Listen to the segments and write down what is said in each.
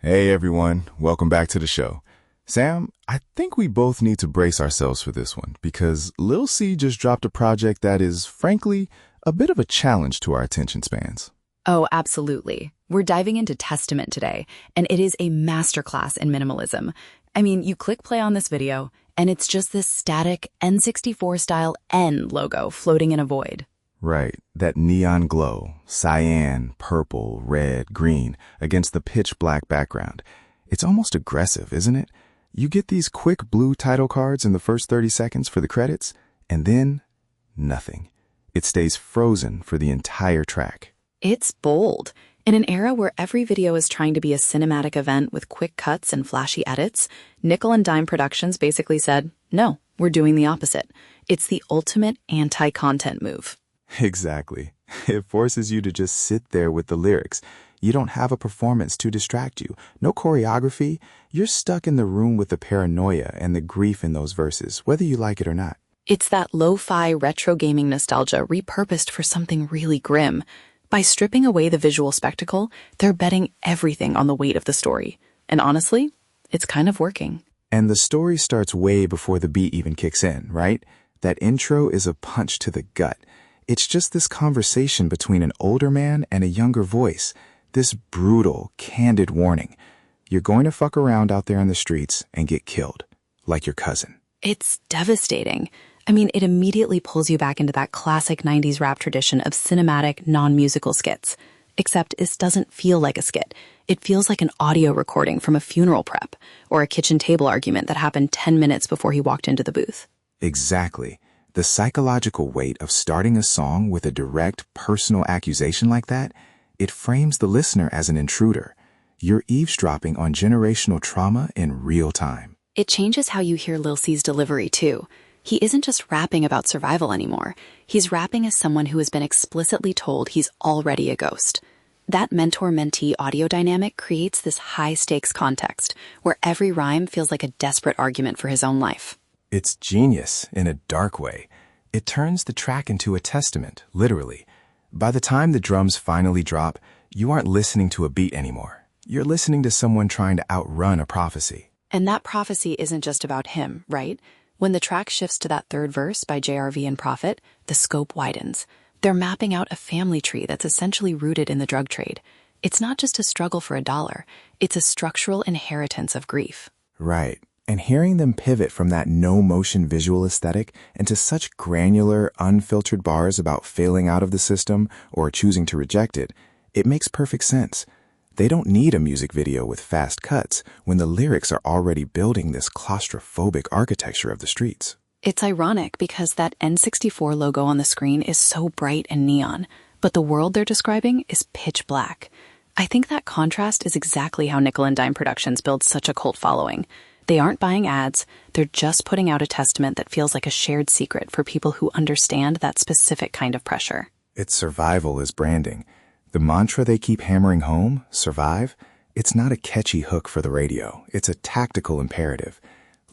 Hey everyone, welcome back to the show. Sam, I think we both need to brace ourselves for this one because Lil C just dropped a project that is, frankly, a bit of a challenge to our attention spans. Oh, absolutely. We're diving into Testament today, and it is a masterclass in minimalism. I mean, you click play on this video, and it's just this static N64-style N logo floating in a void. Right, that neon glow, cyan, purple, red, green, against the pitch black background. It's almost aggressive, isn't it? You get these quick blue title cards in the first 30 seconds for the credits, and then nothing. It stays frozen for the entire track. It's bold. In an era where every video is trying to be a cinematic event with quick cuts and flashy edits, Nickel and Dime Productions basically said, no, we're doing the opposite. It's the ultimate anti-content move. Exactly. It forces you to just sit there with the lyrics. You don't have a performance to distract you. No choreography. You're stuck in the room with the paranoia and the grief in those verses, whether you like it or not. It's that lo-fi retro gaming nostalgia repurposed for something really grim. By stripping away the visual spectacle, they're betting everything on the weight of the story. And honestly, it's kind of working. And the story starts way before the beat even kicks in, right? That intro is a punch to the gut. It's just this conversation between an older man and a younger voice. This brutal, candid warning. You're going to fuck around out there in the streets and get killed. Like your cousin. It's devastating. I mean, it immediately pulls you back into that classic 90s rap tradition of cinematic, non-musical skits. Except it doesn't feel like a skit. It feels like an audio recording from a funeral prep or a kitchen table argument that happened 10 minutes before he walked into the booth. Exactly. The psychological weight of starting a song with a direct, personal accusation like that, it frames the listener as an intruder. You're eavesdropping on generational trauma in real time. It changes how you hear Lil C's delivery, too. He isn't just rapping about survival anymore. He's rapping as someone who has been explicitly told he's already a ghost. That mentor-mentee audio dynamic creates this high-stakes context where every rhyme feels like a desperate argument for his own life. It's genius in a dark way. It turns the track into a testament, literally. By the time the drums finally drop, you aren't listening to a beat anymore. You're listening to someone trying to outrun a prophecy. And that prophecy isn't just about him, right? When the track shifts to that third verse by JRV and Prophet, the scope widens. They're mapping out a family tree that's essentially rooted in the drug trade. It's not just a struggle for a dollar. It's a structural inheritance of grief. Right. And hearing them pivot from that no-motion visual aesthetic into such granular, unfiltered bars about failing out of the system or choosing to reject it, it makes perfect sense. They don't need a music video with fast cuts when the lyrics are already building this claustrophobic architecture of the streets. It's ironic because that N64 logo on the screen is so bright and neon, but the world they're describing is pitch black. I think that contrast is exactly how Nickel and Dime Productions build such a cult following. They aren't buying ads, they're just putting out a testament that feels like a shared secret for people who understand that specific kind of pressure. It's survival as branding. The mantra they keep hammering home, survive, it's not a catchy hook for the radio. It's a tactical imperative.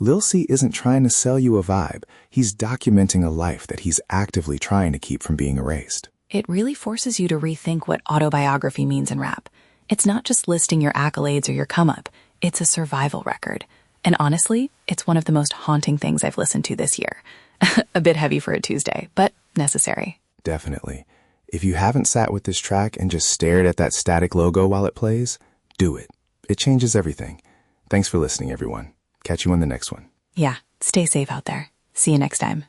Lil C isn't trying to sell you a vibe. He's documenting a life that he's actively trying to keep from being erased. It really forces you to rethink what autobiography means in rap. It's not just listing your accolades or your come-up. It's a survival record. And honestly, it's one of the most haunting things I've listened to this year. A bit heavy for a Tuesday, but necessary. Definitely. If you haven't sat with this track and just stared at that static logo while it plays, do it. It changes everything. Thanks for listening, everyone. Catch you on the next one. Yeah, stay safe out there. See you next time.